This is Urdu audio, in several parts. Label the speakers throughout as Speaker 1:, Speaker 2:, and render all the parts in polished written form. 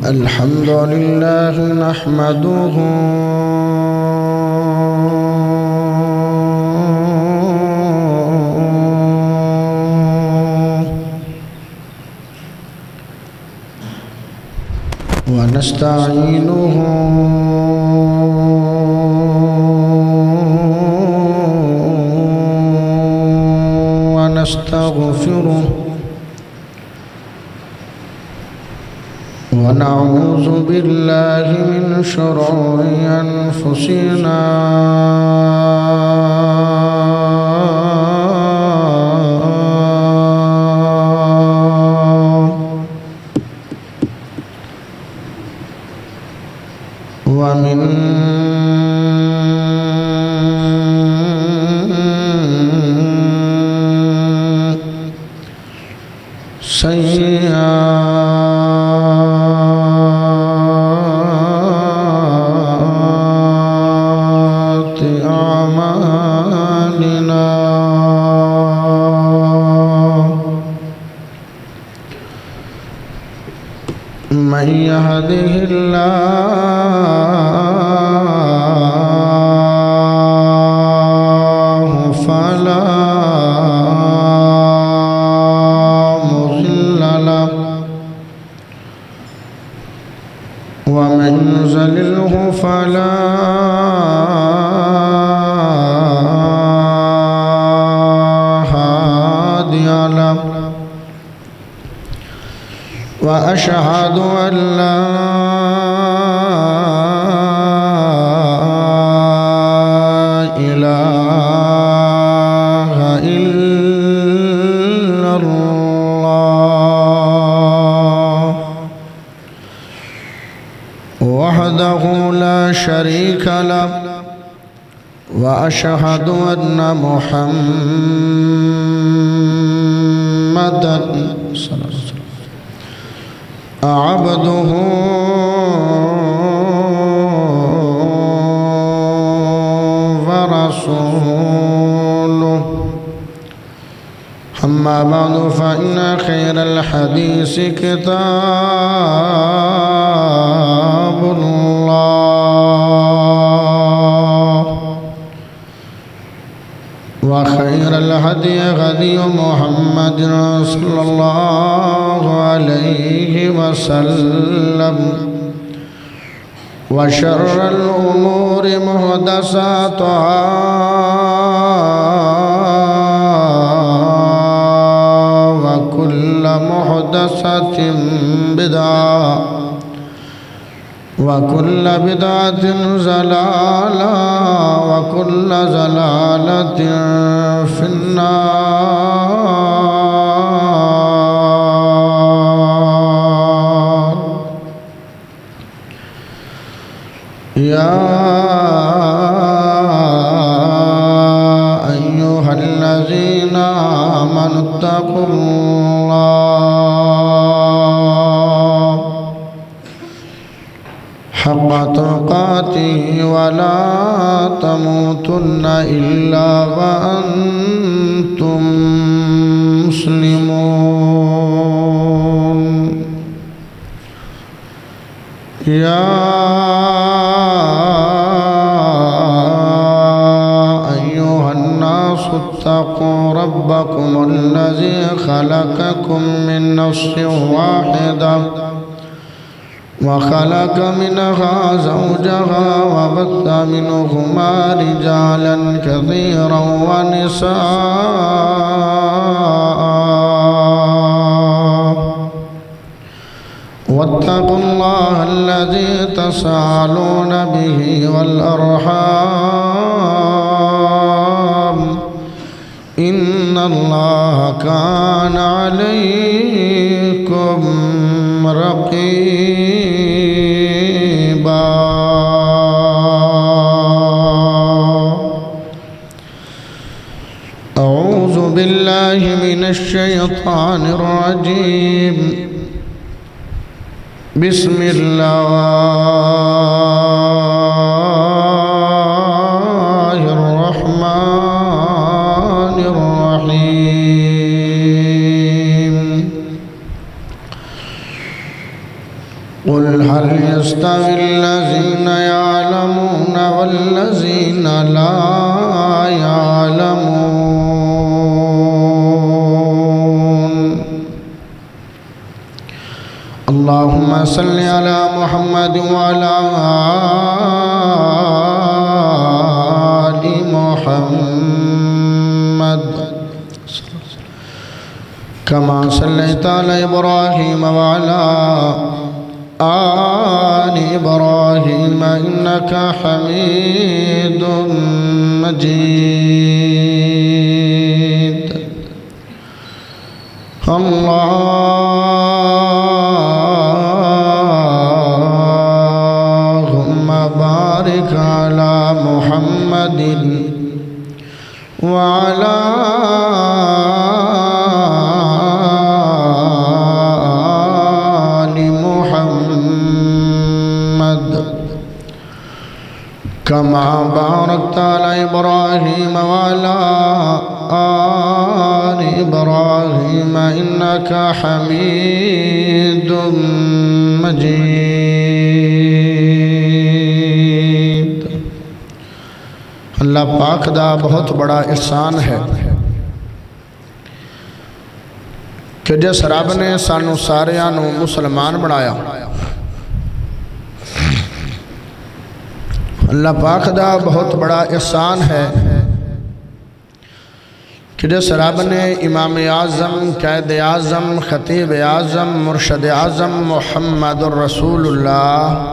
Speaker 1: الحمد لله نحمده ونستعينه ونستغفره ونعوذ بالله من شرور أنفسنا ومن سيئات أعمالنا من يهده الله فلا مضل له ومن يضلله فلا هادي له وأشهد أن لا إله إلا الله وحده لا شريك له وأشهد أن محمدًا عبده ورسوله أما بعد فإن خير الحديث كتاب الله وخير الهدي هدي محمد صلى الله عليه وسلم وشر الأمور محدثاتها وكل محدثة بدعة وكل بدعة ضلالة وكل ضلالة في النار يا أيها الذين آمنوا اتقوا الله حق تقاته ولا تموتن إلا وأنتم مسلمون يا أيها الناس اتقوا ربكم الذي خلقكم من نفس واحدة وخلق منها زوجها وبث منهما رجالا كثيرا ونساء واتقوا الله الذي تساءلون به والأرحام إن الله كان عليكم رقيبا أعوذ بالله من الشيطان الرجيم بسم الله الرحمن الرحيم هل يستوي الذين يعلمون والذين لا يعلمون اللهم صل على محمد وعلى آل محمد كما صليت على إبراهيم وعلى آل إبراهيم إنك حميد مجيد اللهم بارك على محمد وعلى كما باركت على إبراهيم وعلى آل إبراهيم إنك حميد مجيد اللہ پاک دا بہت بڑا احسان ہے کہ جس رب نے سانو ساریانو مسلمان بنایا اللہ پاک دا بہت بڑا احسان ہے کہ جس رب نے امام اعظم قائد اعظم خطیب اعظم مرشد اعظم محمد الرسول اللہ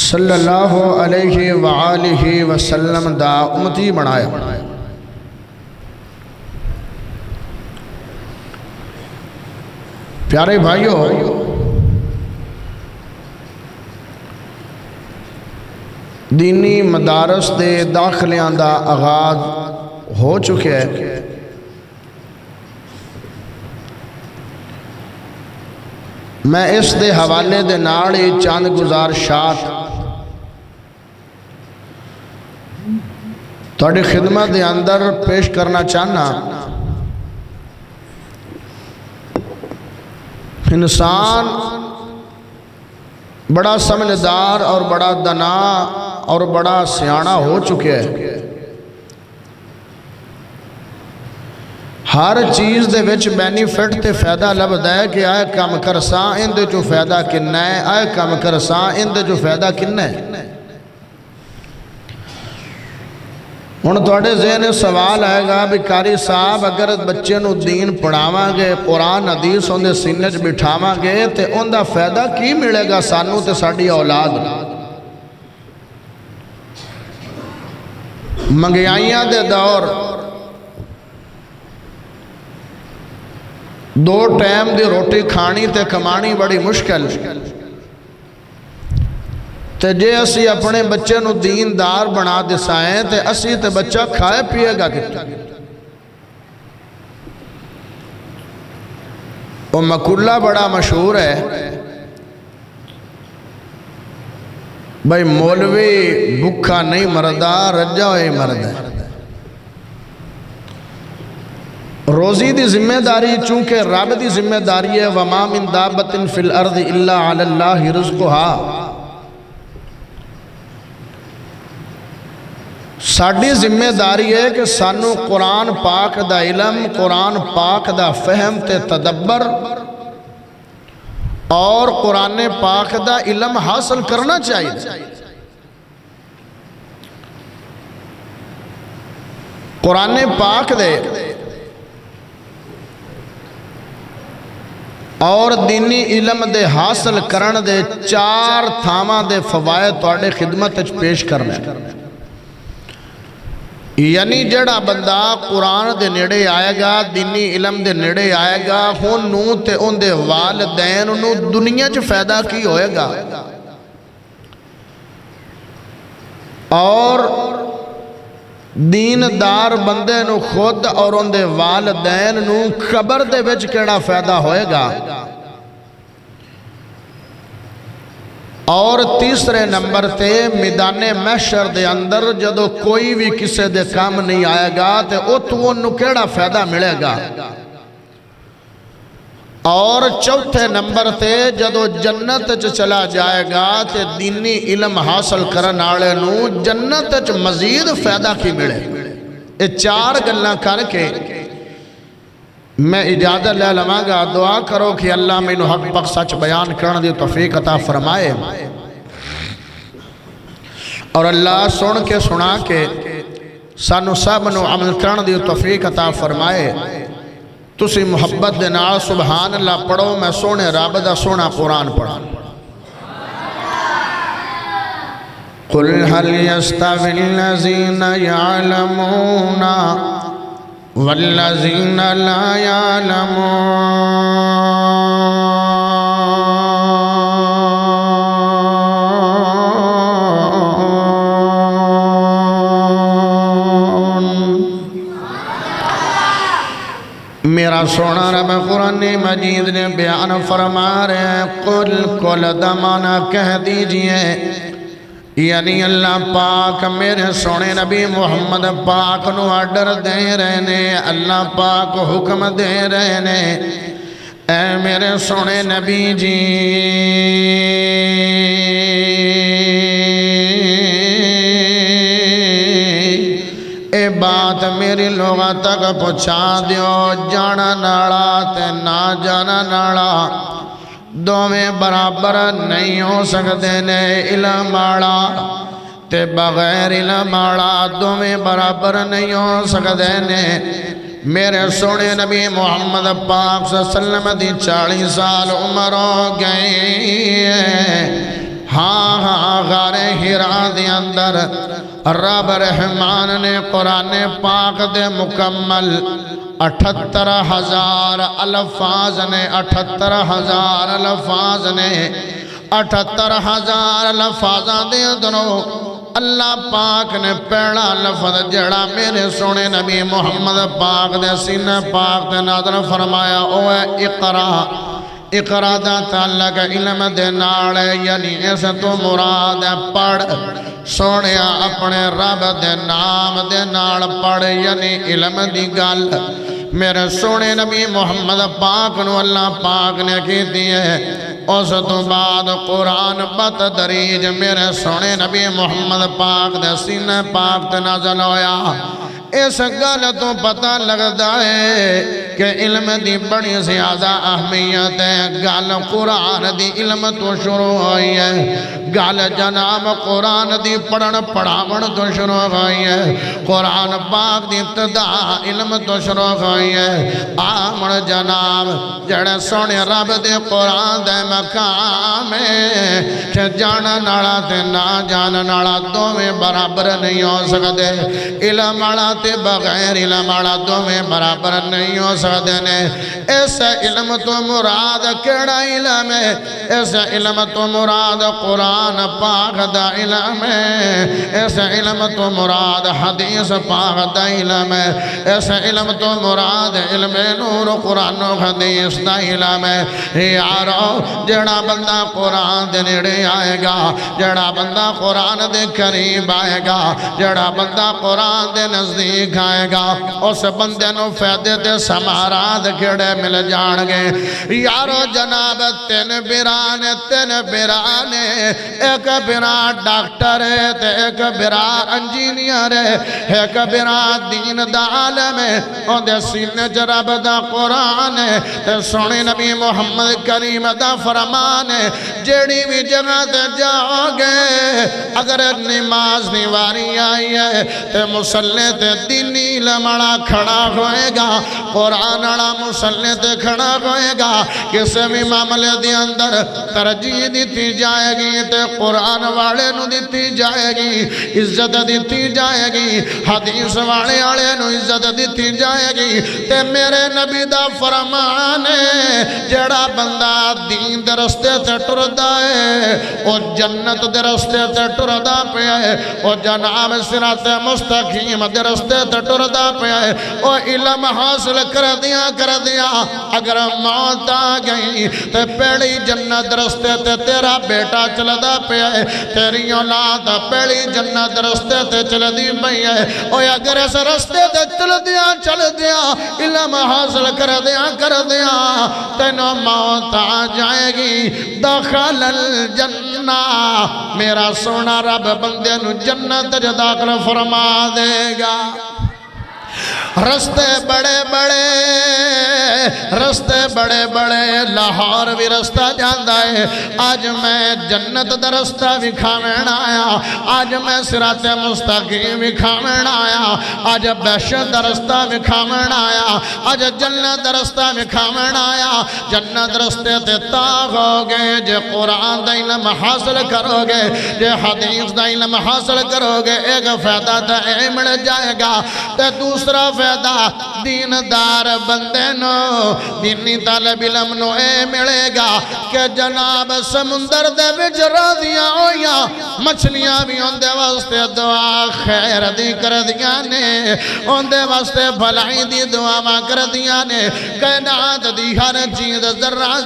Speaker 1: صلی اللہ علیہ وآلہ وسلم دا امتی بنایا پیارے بھائیو دینی مدارس دے داخلیاں دا آغاز ہو چکے ہیں میں اس دے حوالے دے ناڑے چاند گزارشات تھوڑی خدمت دے اندر پیش کرنا چاہنا انسان بڑا سمجھدار اور بڑا دنا اور بڑا سیانا ہو چکے ہیں ہر چیز دے وچ بینیفٹ تے فائدہ لبدا ہے کہ آئے کام کرساں ان دے جو فائدہ کننا ہے آئے کام کرساں ان دے جو فائدہ کننا ہے ہن تواڈے ذہن سوال آئے گا بھی قاری صاحب اگر بچے نو دین پڑھاواں گے قرآن حدیث ان دے سینے وچ بٹھاواں گے تے ان دا فائدہ کی ملے گا سانو تے ساڈی اولاد منگیائیاں دے دور دو ٹائم دی روٹی کھانی تے کمانی بڑی مشکل تے جے اسی اپنے بچے نو دیندار بنا دسائیں تے اسی تے بچہ کھائے پیے گا کتا وہ مقولہ بڑا مشہور ہے بھائی مولوی بھکھا نہیں مردہ رجا ہوئے مرد ہے روزی دی ذمہ داری چونکہ رب دی ذمہ داری ہے وَمَا مِن دَابَّةٍ فِي الْأَرْضِ إِلَّا عَلَى اللَّهِ رِزْقُهَا ساڑھی ذمہ داری ہے کہ سانو قرآن پاک دا علم قرآن پاک دا فہم تے تدبر اور قرآن پاک دا علم حاصل کرنا چاہیے قرآن پاک دے اور دینی علم دے حاصل کرن دے چار تھاما دے فوائد توڑے خدمت پیش کرنے یعنی جڑا بندہ قرآن دے نیڑے آئے گا دینی علم دے نیڑے آئے گا ہون نو تے ان دے والدین نو دنیا چ فائدہ کی ہوئے گا اور دیندار بندے نو خود اور ان دے والدین نو قبر دے وچ کیڑا فائدہ ہوئے گا اور تیسرے نمبر تے میدان محشر دے اندر جدو کوئی بھی کسے دے کام نہیں آئے گا تے او تو انہوں کیڑا فائدہ ملے گا اور چوتھے نمبر تے جدو جنت چ چلا جائے گا تے دینی علم حاصل کرن والے نو جنت چ مزید فائدہ کی ملے. یہ چار گلاں کر کے میں اجازت لے لواں گا. دعا کرو کہ اللہ مینوں حق پاک سچ بیان کرن دی توفیق عطا فرمائے اور اللہ سن کے سنا کے سانو سب نو عمل کرن دی توفیق عطا فرمائے. تسی محبت دے نال سبحان اللہ پڑھو. میں سونے رب دا سونا قرآن پڑھا. قل هل يستوي الذين يعلمون والذين لا يعلمون. میرا سونا رب قرآن مجید نے بیان فرما رہے ہیں قل دمانا کہہ دیجئے یعنی اللہ پاک میرے سونے نبی محمد پاک نو آرڈر دے رہے نے. اللہ پاک حکم دے رہے نے اے میرے سونے نبی جی اے بات میری لوگاں تک پہنچا دیو. جانا ناڑا تے نہ جانا ناڑا دوویں برابر نہیں ہو سکتے نے. علم والا تے بغیر علم والا دوویں برابر نہیں ہو سکتے نے. میرے سونے نبی محمد پاک صلی اللہ علیہ وسلم دی 40 سال عمر ہو گئی. ہاں غار حرا دے اندر رب رحمان نے قرآن پاک دے مکمل 78,000 الفاظ نے 78,000 الفاظ نے 78,000 الفاظاں دے اندروں اللہ پاک نے پہلا لفظ جڑا میرے سونے نبی محمد پاک دے سینہ پاک دے نازل فرمایا او ہے اقرا. اقرا دا تعلق علم دے نال یعنی اس تو مراد پڑھ سونے اپنے رب دے نام دے نال پڑھ یعنی علم دی گل. میرے سونے نبی محمد پاک نو اللہ پاک نے کی دیئے. اس تو بعد قرآن بتدریج میرے سونے نبی محمد پاک دے سینہ پاک تے نازل ہویا. اس گل تو پتہ لگتا ہے کہ علم دی بڑی زیادہ اہمیت ہے. گل قرآن دی علم تو شروع ہوئی ہے. گل جناب قرآن دی پڑھن پڑھاون تو شروع ہوئی ہے. قرآن پاک دی ابتدا علم تو شروع ہوئی ہے. آمن جناب جڑے سونے رب دے قرآن دے مقام ہے کہ جانا ناڑا تے نہ جانا ناڑا دوویں برابر نہیں ہو سکتے. علم والا تے بغیر علم والا دوویں برابر نہیں ہو سکتے نے. اس علم تو مراد کیڑا علم ہے؟ اس علم تو مراد قرآن پاک دا علم ہے. اس علم تو مراد حدیث پاک دا علم ہے. اس علم تو مراد علم نور قرآن و حدیث دا علم ہے. یارو جڑا بندہ قرآن دے نیڑے آئے گا جڑا بندہ قرآن دے قریب آئے گا جڑا بندہ قرآن دے نزدیک آئے گا اس بندے نو فائدے تے سمارات کیڑے مل جان گے. یارو جناب تین بیرانے ایک بیرا ڈاکٹر ہے تے ایک بیرا انجینئر ہے ایک بیرا دین دا عالم ہے. او دے سینے چ رب دا قرآن ہے تے سونے نبی محمد کریم دا فرمان ہے. جیڑی بھی جگہ تے جاؤ گے اگر نماز نیواری آئی ہے تے مسلح تے دینی لمڑا کھڑا ہوئے گا. قرآن اڑا مسلح تے کھڑا ہوئے گا. کسے بھی معاملے دی اندر ترجیح دیتی جائے گی تے قرآن والے نو دیتی جائے گی عزت دیتی جائے گی. حدیث والے نو عزت دیتی جائے گی. تے میرے نبی دا فرمان ہے جڑا بندہ دین دے رستے تے ٹردا ہے او جنت دے رستے تے ٹردا پیا ہے. او جناب صراط مستقیم دے رستے رستے تے ٹردا پیا ہے او علم حاصل کر دیا اگر موت آ گئی تے پیڑی جنت رستے تے تیرا بیٹا چلدا پیا ہے تیری اولاد پیڑی جنت رستے تے چلدی پئی ہے او اگر اس رستے تے چل دیا علم حاصل کر دیا تینوں موت آ جائے گی دخل الجنہ میرا سونا رب بندے نو جنت داخل فرما دے گا رستے بڑے بڑے لاہور بھی رستہ جاندہ ہے آج میں جنت دا رستہ بھی کھاوین آیا آج میں صراط مستقیم بھی کھاوین آیا آج بحشت دا رستہ بھی کھاوین آیا آج جنت دا رستہ بھی کھاوین آیا جنت رستے تے تاغ ہوگے جے قرآن دا علم حاصل کرو گے جے حدیث دا علم حاصل کرو گے ایک فائدہ تا اے مل جائے گا تے دوسرا فائدہ دیندار بندے نو دینی طالب علم نو اے ملے گا کہ جناب سمندر دے وچ راضیاں ہویا مچھلیاں بھی اندے واسطے دعا خیر دی کر دیا نے اندے واسطے بھلائی دی دعا کر دیا نے کائنات دی ہر چیز ذرہ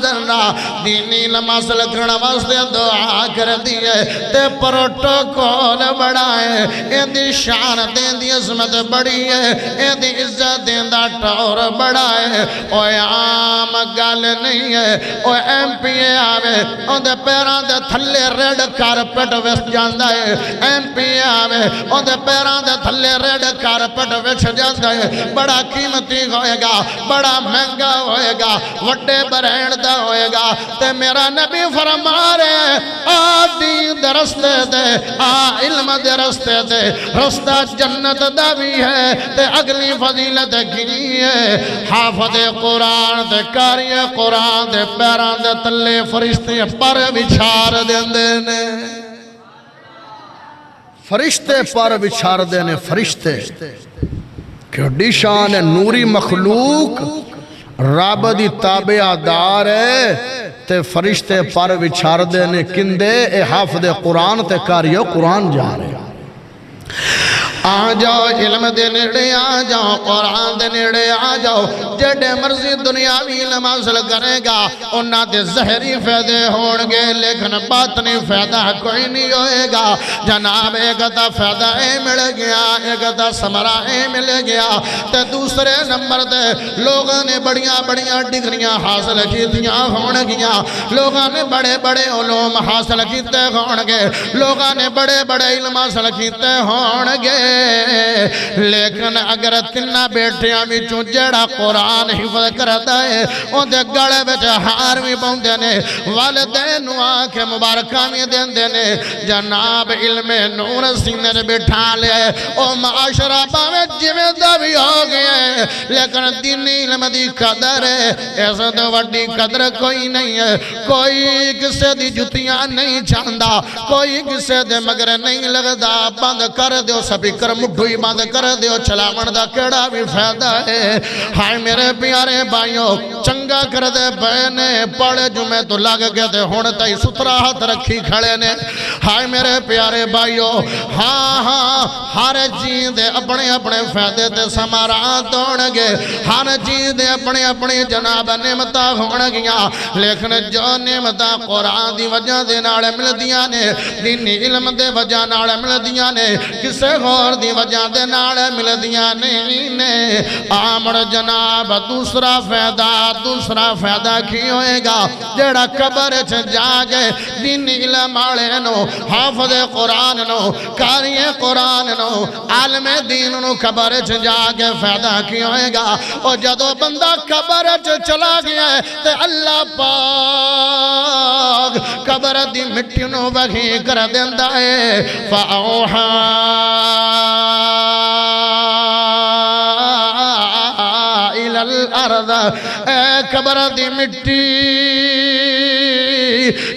Speaker 1: دینی علم حاصل کرنا واسطے دعا کر دیے تے پروٹوکول بڑا ہے ان دی شان دین دی عظمت بڑی ہے ان دی عزت دین دا ٹور بڑا ہے اوہ عام گل نہیں ہے اوہ ایم پی اے آوے ان دے پیران دے تھلے ریڈ کارپٹ ویس جاندہ ہے ایم پی اے آوے ان دے پیران دے تھلے ریڈ کارپٹ ویس جاندہ ہے بڑا قیمتی ہوئے گا بڑا مہنگا ہوئے گا وڈے برہن دا ہوئے گا تے میرا نبی فرما رہے آ دین دے رستے دے آ علم دے رستے دے رستہ جنت دا بھی ہے تے اگلی فضیلت کی ہے حافظ قرآن دے کاری قرآن دے پیران دے تلے فرشتے پر بچھار دینے فرشتے پر بچھار دینے فرشتے کہ شان نوری مخلوق رب دی تابع دار ہے تے فرشتے پر بچھار دینے کندے اے حافظ قرآن تے کاری قرآن جا رہے آ جاؤ علم دے نیڑے آ جاؤ قرآن دے نیڑے آ جاؤ جڑے مرضی دنیاوی علم حاصل کرے گا انہاں دے ظاہری فائدے ہونگے لیکن باطنی فائدہ کوئی نہیں ہوئے گا جناب ایک دا فائدہ اے مل گیا ایک دا ثمرہ اے مل گیا تے دوسرے نمبر دے لوگاں نے بڑیاں ڈگریاں حاصل کیتیاں ہونگیاں لوگاں نے بڑے علوم حاصل کیتے ہونگے لوگاں نے بڑے علم حاصل کیتے ہونگے لیکن اگر تنہ بیٹیاں بھی جڑا قرآن حفظ کرتا ہے ان دے گڑے بچ ہار بھی پاؤندے نے والدین آنکھ مبارکہ بھی دیندے نے جناب علم نور سینے نے بٹھا لے او معاشرہ باوے جویدہ بھی ہو گئے لیکن دینی علم دی قدر ہے ایسا تو وڈی قدر کوئی نہیں ہے کوئی کسے دی جتیاں نہیں چاندہ کوئی کسے دے مگر نہیں لگدا بند کر دیو سبھی کر مٹھوئی بند کر دیو چلاون دا کیڑا بھی فائدہ ہے ہائے میرے پیارے بھائیوں چنگا کر دے بہنے پڑے جمعے تو لگ گئے دے ہون تائی سترہ ہاتھ رکھی کھڑے نے ہائے میرے پیارے بھائیوں ہاں ہر چیز دے اپنے فائدے تے سمارات ہونگے ہر چیز دے اپنے جناب نعمتہ ہونگیاں لیکن جو نعمتہ قرآن دی وجہ دے ناڑے مل دیا نے دینی علم دے وجہ ناڑے مل دیا نے کسے غور دی وجہ دے ناڑے مل دیا نے آمر جناب دوسرا فائدہ کی ہوئے گا جڑا قبر چھ جاگے دین علم آلے نو حافظ قرآن نو کاری قرآن نو عالم دین نو قبر چھ جاگے فائدہ کی ہوئے گا اور جدو بندہ قبر چھ چلا گیا ہے تے اللہ پاک قبر دی مٹی نو وحی کر دیندہ ہے فَأَوْحَا إِلَى الْأَرْضِ اے قبر دی مٹی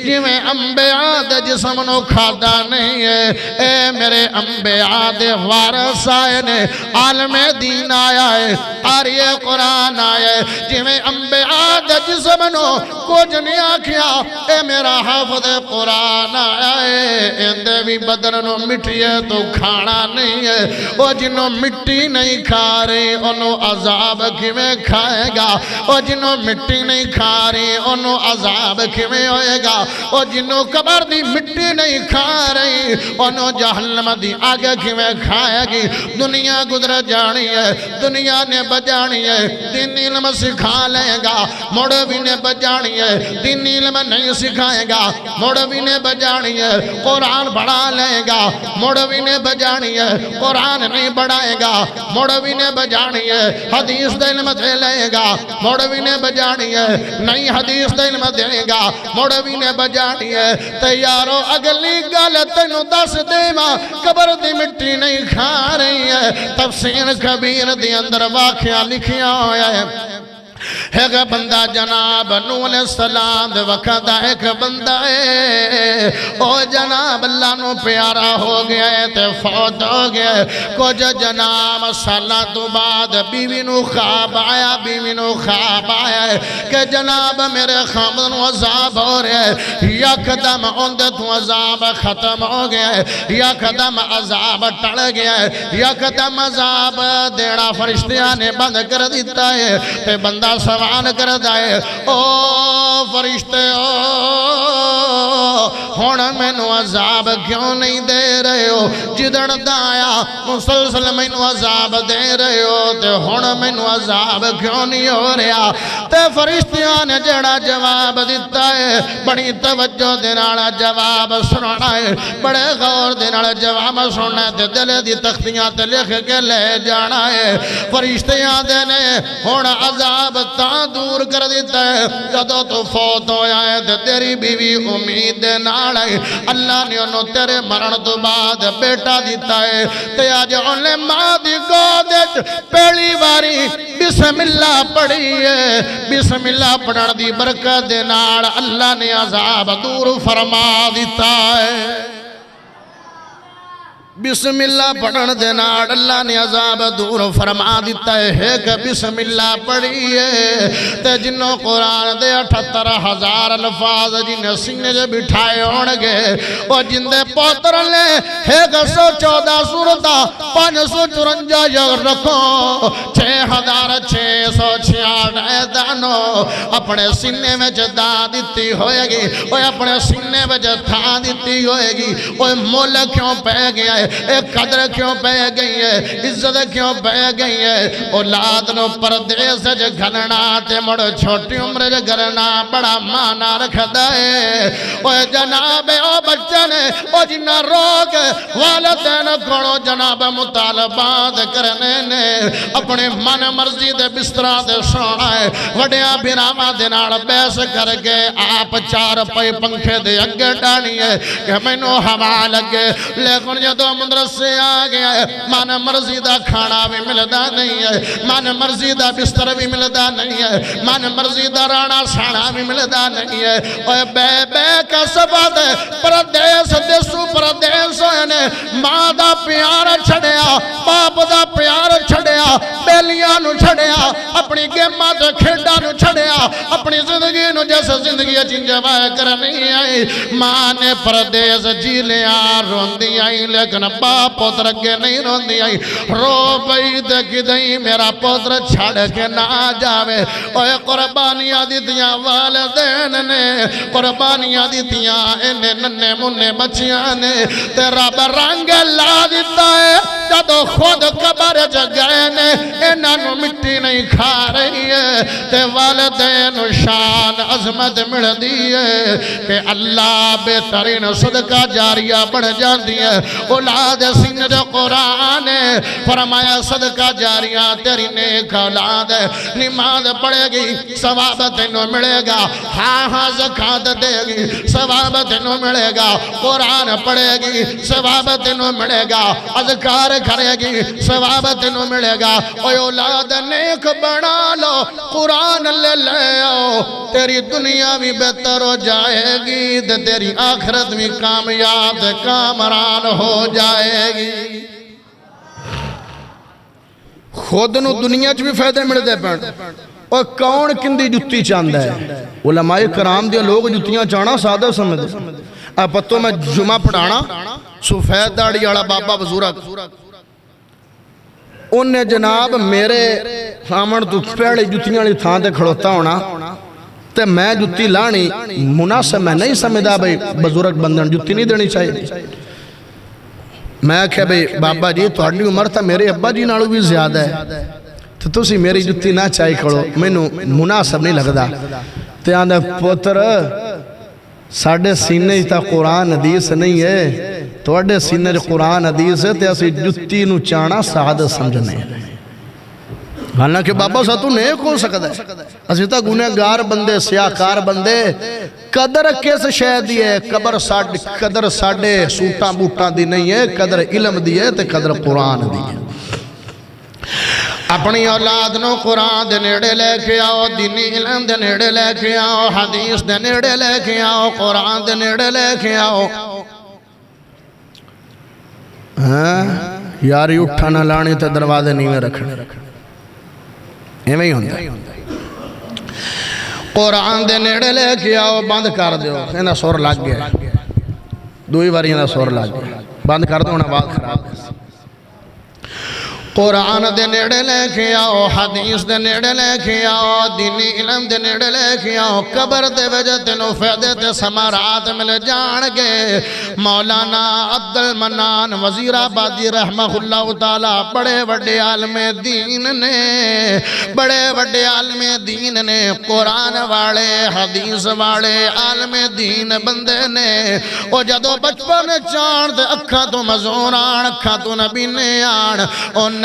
Speaker 1: جویں انبیاء دے جسم نو کھادا نہیں ہے اے میرے انبیاء دے وارث آئے نے عالم دین آیا ہے قاری قرآن آیا ہے جی میں انبیاء دے جسم نو کچھ نہیں آکھیا اے میرا حافظ قرآن آیا ہے اندے بھی بدن نو مٹی ہے تو کھانا نہیں ہے وہ جنہوں مٹی نہیں کھا رہی انہوں عذاب کیویں کھائے گا وہ جنہوں مٹی نہیں کھا رہی انہوں عذاب کیویں ہوئے گا وہ جنہوں قبر دی مٹی نہیں کھا رہی انہوں جہنم دی آگ کیویں کھائے گی دنیا گزر جانی ہے دنیا نے بجانی ہے دین علم سکھا لے گا موڑوی نے بجانی ہے دین علم نہیں سکھائے گا موڑوی نے بجانی ہے قرآن بڑھا لے گا موڑوی نے بجانی ہے قرآن نہیں بڑھائے گا موڑوی نے بجانی ہے حدیث دا علم دے لے گا موڑوی نے بجانی ہے نہیں حدیث دا علم دے گا موڑوی نے بجانی ہے تیارو اگلی گل تینوں دس دے ماں قبر دی مٹی نہیں کھا رہی ہے تفسیر کبیر دی اندر واقعہ لکھیا ہویا ہے ایک بندہ جناب نوح علیہ السلام دے وقت ایک بندہ ہے او جناب اللہ نو پیارا ہو گیا ہے تے فوت ہو گیا ہے کچھ جناب سالہ تو بعد بیوی نو خواب آیا ہے کہ جناب میرے خامد نو عذاب ہو رہا ہے یک دم اندے تو عذاب ختم ہو گیا ہے یک دم عذاب ٹڑ گیا ہے یک دم عذاب دینا فرشتیاں نے بند کر دیتا ہے تے بندہ سوال کر دائے او فرشتے ہونا میں نو عذاب کیوں نہیں دے رہے ہو جدڑ دایا مسلسل میں نو عذاب دے رہے ہو تے ہونا میں نو عذاب کیوں نہیں ہو رہا تے فرشتیاں نے جڑا جواب دیتا ہے بڑی توجہ دینا جواب سننا ہے بڑے غور دینا جواب سننا ہے تے دل دی تختیاں تے لکھ کے لے جانا ہے فرشتیاں دینے ہونا عذاب تا دور کر دیتا ہے جدو تو فوت ہویا ہے تے تیری بیوی امید نال ہے اللہ نے انہوں تیرے مرن تو بعد بیٹا دیتا ہے تے آج انہیں ماں دی گودج پہلی باری بسم اللہ پڑھی ہے بسم اللہ پڑھن دی برکت نال اللہ نے عذاب دور فرما دیتا ہے بسم اللہ پڑھن دے نال اللہ نے عذاب دور فرما دیتا ہے کہ بسم اللہ پڑھی ہے تے جنہوں قرآن دے 78,000 الفاظ جنہیں سینے جے بٹھائے ہونگے وہ جن دے پوتر لے 114 سورتہ 554 یغ رکھو 6,666 ایدانو اپنے سینے میں جدا دیتی ہوئے گی وہ اپنے سینے میں جدا دیتی ہوئے گی وہ مولا کیوں پہ گیا ہے ایک قدر کیوں پہ گئی ہے عزت کیوں پہ گئی ہے اولاد نو پردیس جے گھننا تے مڑ چھوٹی عمر جے گھرنا بڑا مانا رکھ دائے اوہ جناب او بچن او جنہ روگ والدین کھڑو جناب مطالبات کرنے نے اپنے من مرضی دے بسترہ دے سونا ہے وڈیا بھراما دینار بیس کر کے آپ 4 پئی پنکھے دے اگے ڈانی ہے کہ میں نو ہوا لگے لیکن جدو مدرسے آ گیا ہے من مرضی دا کھانا بھی ملدا نہیں ہے من مرضی دا بستر بھی ملدا نہیں ہے من مرضی دا رانا سانا بھی ملدا نہیں ہے اوہ بے بے کا سباد پردیس دیسو پردیس ہوئے ماں دا پیار چھڑیا باپ دا پیار چھڑیا بیلیاں نو چھڑیا اپنی گیمہ دے کھیڑا نو چھڑیا اپنی زندگی نو جیسے زندگی چنجوائے کرنی آئی ماں نے پردیس جی لیا روندی آئی لیکن باپ پوتر کے نہیں روندی آئی رو بئی دکی دئی میرا پوتر چھڑ کے نہ جاوے اوہ قربانیاں دیتیاں والدین نے قربانیاں دیتیاں انہیں ننے مننے بچیاں نے تیرا برنگ لا دیتا ہے جدو خود قبر جگہ نے انہوں مٹی نہیں کھا رہی ہے تے والدین شان عظمت مل دی ہے کہ اللہ بہترین صدقہ جاریہ بڑھ جان دی ہے اولاد سنج قرآن فرمایا صدقہ جاریہ تیری نیک اولاد نماز پڑھے گی ثواب تینوں ملے گا ہاں زکاة دے گی ثواب تینوں ملے گا قرآن پڑھے گی ثواب تینوں ملے گا اذکار کرے گی ثواب تینوں ملے گا اوہ اولاد نیک بنا لو قرآن لے لے آؤ تیری دنیا بھی بہتر ہو جائے گی تیری آخرت بھی کامیاب کامران ہو جائے گی خود نو دنیا چ بھی فائدے مل دے پڑ اور کون کندی جتی چاندہ ہے؟ علماء کرام دے لوگ جتیاں چانا سادہ سمجھ اب پتوں میں جمعہ پڑھانا سفید داڑھی والا بابا بزرگ انہیں جناب میرے سامن تو پہلے جتیاں لی تھان تے کھڑوتا ہونا تے میں جتی لانی مناسب میں نہیں سمجھا بھئی بزرگ بندن جتی نہیں دینی چاہیے میں کہا بھئی بابا جی توڑنی عمر تھا میرے ابا جی نالو بھی زیادہ ہے تو تسی میری جتی نہ چاہی کھڑو میں مناسب نہیں لگ دا تے آندھا پوتر ساڑھے سینے تا قرآن حدیث نہیں ہے توڑے سینے جو قرآن حدیث ہے تے اسی جتی نو چانا سعادت سمجھنے حالانکہ بابا سا تو نیک ہو سکتا ہے اسی تا گنہگار بندے سیاکار بندے قدر کس شے دی ہے قدر ساڑھے سوٹاں بوٹاں دی نہیں ہے قدر علم دی ہے تے قدر قرآن دی ہے اپنی اولاد نو قرآن دے نیڑے لے کے آؤ دینی علم دے نیڑے لے کے آؤ حدیث دے نیڑے لے کے آؤ قرآن دے نیڑے لے کے آؤ یاری اٹھانا لانی تے دروازے نہیں میں رکھنے ایمیں ہی ہوندہ قرآن دے نیڑے لے کے آؤ بند کر دیو انہا سور لگ گیا دوئی باری انہا سور لگ گیا بند کر دو انہا بات خراب ہے قرآن دے نیڑے لے کے آؤ حدیث دے نیڑے لے کے آؤ دینی علم دے نیڑے لے کے آؤ قبر دے وجہ تینوں فیدے تے سمارات مل جان گے مولانا عبدالمنان وزیر آبادی رحمہ اللہ تعالیٰ بڑے وڈے عالم دین نے بڑے وڈے عالم دین نے قرآن والے حدیث والے عالم دین بندے نے او جدو بچپن چاند دے اکھاں تو مزون آن اکھاں تو نبی نے آن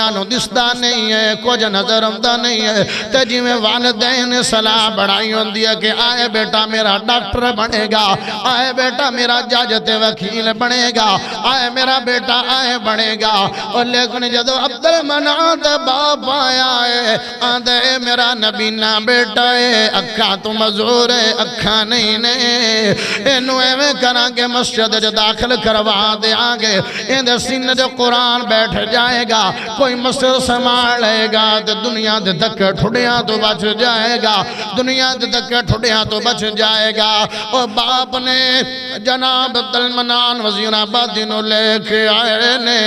Speaker 1: نو دستا نہیں ہے کچھ نظر آمدہ نہیں ہے تے جی میں والدین صلاح بڑھائی ہوندی ہے کہ آئے بیٹا میرا ڈاکٹر بنے گا آئے بیٹا میرا جج تے وکیل بنے گا آئے میرا بیٹا آئے بنے گا اور لیکن جدو عبدالمنان تے باپ آیا ہے آندھے میرا نبینا بیٹا ہے اکھاں تو مزور ہے اکھاں نہیں نے انہوں ایویں کران کے مسجد جو داخل کروا دے آنگے اندھے سن جو قرآن بیٹھ جائے گا کوئی مسجد سمار لے گا تو دنیا دے دکھے ٹھوڑیاں تو بچ جائے گا دنیا دے دکھے ٹھوڑیاں تو بچ جائے گا اور باپ نے جناب عبدالمنان وزیر آبادی نو لے کے آئے نے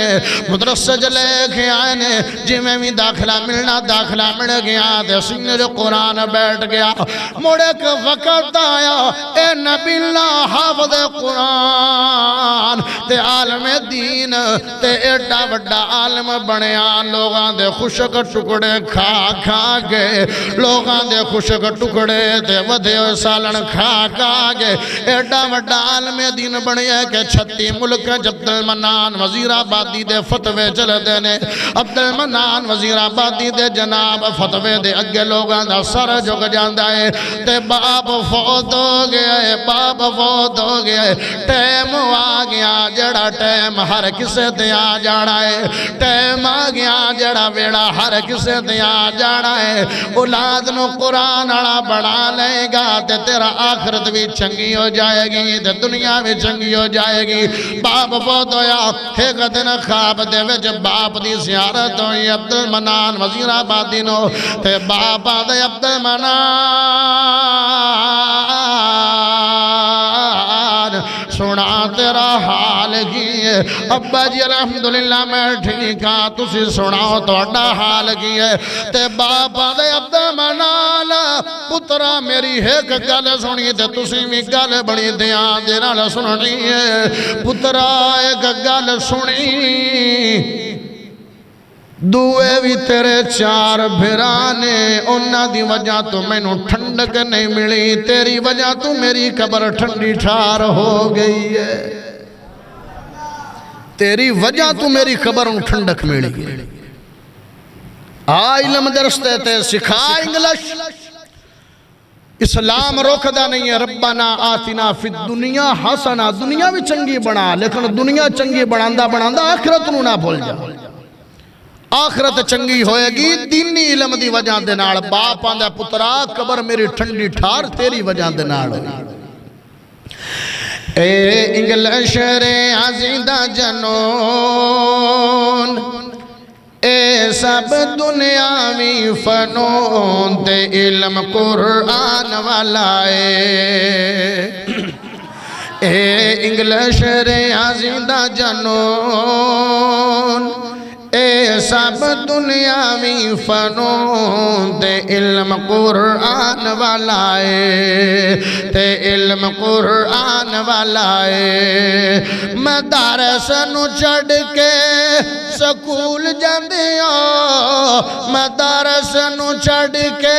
Speaker 1: مدرسج لے کے آئے نے جی میں بھی داخلہ مل گیا تے سن جو قرآن بیٹھ گیا موڑے کے وقت آیا اے نبی اللہ حافظ قرآن تے عالم دین تے ایڈا وڈا عالم بنیا لوگاں دے خوشک ٹکڑے کھا کھا گئے لوگاں دے خوشک ٹکڑے تے ودھے سالن کھا کھا گئے ایڈا وڈا عالم دین بنیا کہ 36 ملک عبدالمنان وزیر آبادی دے فتوے چل دینے عبدالمنان وزیر آبادی دے جناب فتوے دے اگے لوگاں دا سر جھک جاندہ ہے تے باپ فوت ہو گیا ہے باپ فوت ہو گیا ہے ٹیم آ گیا جڑا ٹیم ہر کسے تے آ جانا ہے ٹیم آ گیا جڑا ویڑا ہر کسے دیا جانا ہے اولاد نو قرآن آڑا بڑھا لے گا تے تیرا آخرت بھی چنگی ہو جائے گی تے دنیا بھی چنگی ہو جائے گی باپ فوت ہویا ایک دن خواب دے وچ باپ دی زیارت ہوئی عبدالمنان وزیر آبادی نو تے باپ آدھے عبدالمنان سنا تیرا حال کی ہے ابا جی الحمدللہ میں ٹھیکا تسی سناؤ تو اڈا حال کی ہے تے باپا دے عبدالمنان پترا میری ایک گل سنی تے تسی بھی گل بڑی دیاں دینا سننی ہے پترا ایک گل سنی دوئے بھی تیرے 4 بھرانے انہاں دی وجہ تو میں نو ٹھنڈک نہیں ملی تیری وجہ تو میری قبر ٹھنڈی ٹھار ہو گئی ہے تیری وجہ تو میری قبر ٹھنڈک ملی علم درس دیتے سکھا انگلش اسلام روکدہ نہیں ہے ربنا آتنا فی الدنیا حسنا دنیا بھی چنگی بنا لیکن دنیا چنگی بناندہ آخرت نو نہ بھول جا آخرت چنگی ہوئے گی دینی علم دی وجہ دے نال باپ آندہ پترا قبر میری ٹھنڈی ٹھار تیری وجہ دے نال اے انگلش رے عزیدہ جنون اے سب دنیاوی فنون تے علم قرآن والا اے انگلش ریاضی دا جنون اے سب دنیاوی فنون تے علم قرآن والا تے علم قرآن والا مدارس نو چھڑ کے سکول جاندے ہو مدارس نو چھڑ کے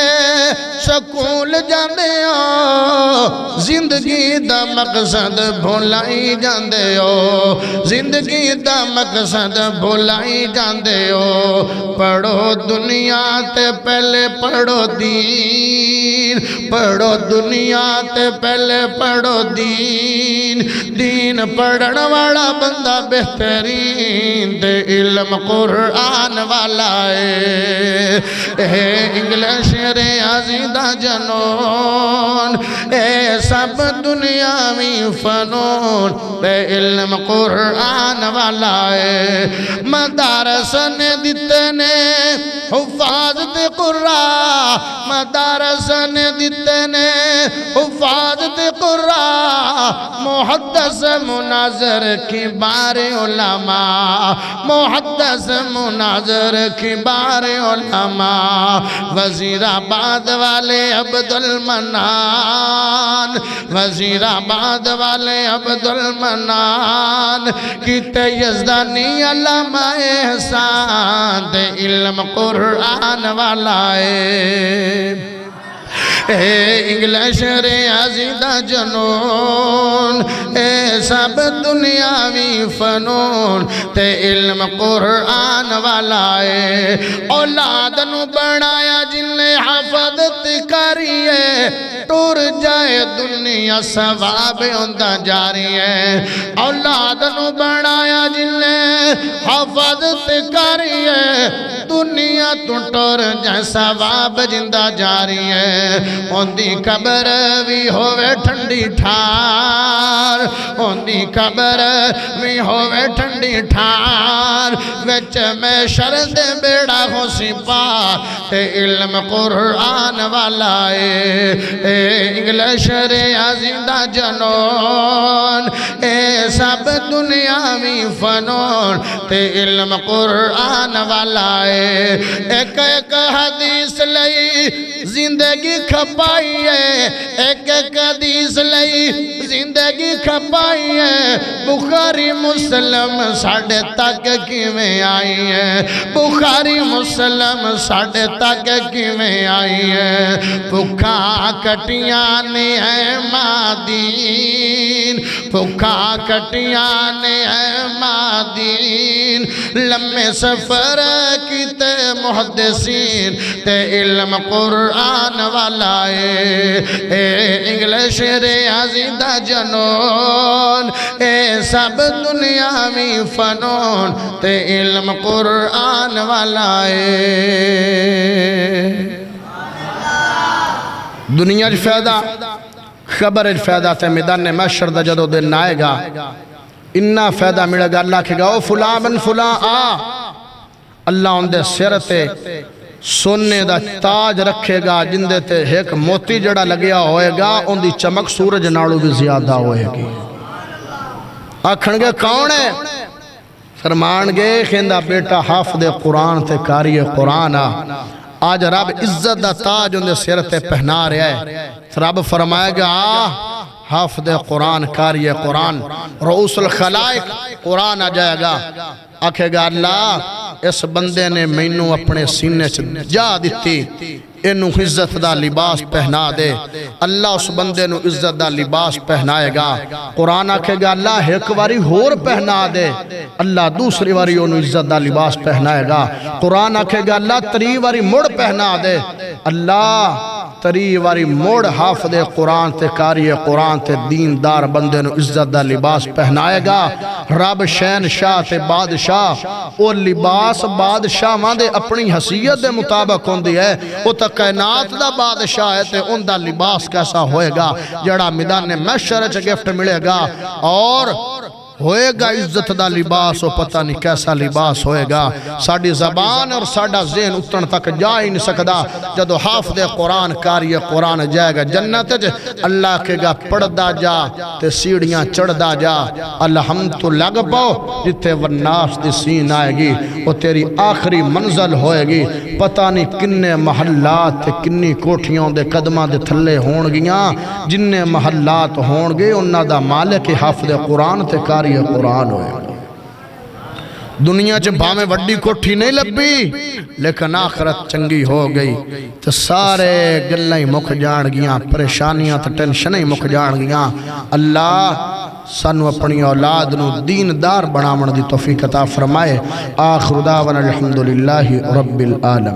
Speaker 1: سکول جاندے ہو زندگی دا مقصد بھولائی جاندے ہو زندگی دا مقصد بھولائی جاندے ہو پڑھو دنیا تے پہلے پڑھو دین پڑھو دنیا تے پہلے پڑھو دین دین پڑھن والا بندہ بہترین تے علم قرآن والا اے انگلش ریاضی دا جنون اے سب دنیاوی فنون تے علم قرآن والا مدارس نے دیتے نے حفاظ تے قرآن مدارس نے دیتے نے حفاظ تے قرآن محدث مناظر کبار علماء محدث مناظر کبار علماء وزیر آباد والے عبدالمنان وزیر آباد والے عبدالمنان کیتے یزدانی علامہ احسان دے علم قرآن والا اے انگلش ریاضی دا جنون اے سب دنیاوی فنون تے علم قرآن والا اولاد نو بنایا جن نے حفظت کریے ٹور جائے دنیا ثواب ہوندہ جاری ہے اولاد نو بنایا جن نے حفظت کریے دنیا تو ٹور جائے ثواب جندہ جاری ہے ہوندی قبر بھی ہوئے ٹھنڈی ٹھار ہوندی قبر بھی ہوئے ٹھنڈی ٹھار وچ میں شرد بیڑا ہو سپا تے علم قرآن والا اے انگلش ریاضی دا جنون اے سب دنیاوی فنون تے علم قرآن والا ایک ایک حدیث لئی زندگی کھپائی ہے ایک ایک حدیث لئی زندگی کھپائی ہے بخاری مسلم ساڑھے تک کیویں آئی ہے بخاری مسلم ساڑھے تک کیویں آئی ہے بھکھا کٹیاں نے ہے مادین بھکھا کٹیاں نے ہے مادین لمحے سفر کیتے محدثین تے علم قرآن والا اے انگلش ریاضی دا جنون اے سب دنیاوی فنون تے علم قرآن والا دنیا جو فیدہ خبر فیدہ تے میدان محشر دا جدو دن آئے گا انہا فیدہ ملے گا اللہ کہے گا او فلاں بن فلاں آ اللہ ان دے سر تے سونے دا تاج رکھے گا جندے تے ایک موتی جڑا لگیا ہوئے گا ان دی چمک سورج ناڑو بھی زیادہ ہوئے گی آکھن گے کون ہے فرمان گے خیندہ بیٹا حافظ قرآن تے کاری قرآن آج رب عزت دا تاج ان دے سر تے پہنا رہے ہے رب فرمائے گا حافظ قرآن کاری قرآن رؤوس الخلائق قرآن آ جائے گا آکھے گا اللہ اس بندے نے مینوں اپنے سینے سے جا دیتی انہوں عزت دا لباس پہنا دے اللہ اس بندے نو عزت دا لباس پہنائے گا قرآن آکھے گا اللہ ایک واری ہور پہنا دے اللہ دوسری واری انہوں عزت دا لباس پہنائے گا قرآن آکھے گا اللہ تری واری مڑ پہنا دے اللہ تری واری موڑ حافظ قرآن تے کاری قرآن تے دیندار بندے نو عزت دا لباس پہنائے گا رب شہن شاہ تے بادشاہ او لباس بادشاہ ماندے اپنی حیثیت دے مطابق ہوندی ہے او تا کائنات دا بادشاہ ہے تے ان دا لباس کیسا ہوئے گا جڑا میدان محشر چ گفٹ ملے گا اور ہوئے گا عزت دا لباس وہ پتہ نہیں کیسا لباس ہوئے گا ساڑی زبان اور ساڑا ذہن اتن تک جا ہی نہیں سکدا جدو حافظ قرآن کاری قرآن جائے گا جنت اللہ کے گا پڑھ دا جا تے سیڑیاں چڑھ دا جا الحمد تو لگ پاؤ جتے والناس دی سین آئے گی وہ تیری آخری منزل ہوئے گی پتہ نہیں کنے محلات تے کنی کوٹھیوں دے قدمہ دے تھلے ہون گیاں جننے محلات ہون گے انہا دا مالک حافظ قرآن تے کاری قرآن ہوئے گا دنیا چھ بھامے وڈی کوٹھی نہیں لبی لیکن آخرت چنگی ہو گئی تو سارے گلیں مکھ جان گیاں پریشانیاں تو ٹینشنیں مکھ جان گیاں اللہ سانو اپنی اولاد نو دیندار بنامن دی توفیق عطا فرمائے آخر دعوانا الحمدللہ رب العالمین